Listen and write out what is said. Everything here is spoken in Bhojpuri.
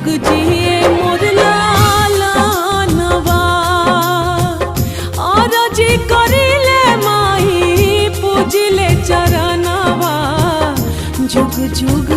जुग जिए मोर लालनवा और जी करिले माई पूजिले चरणवा जुग जुग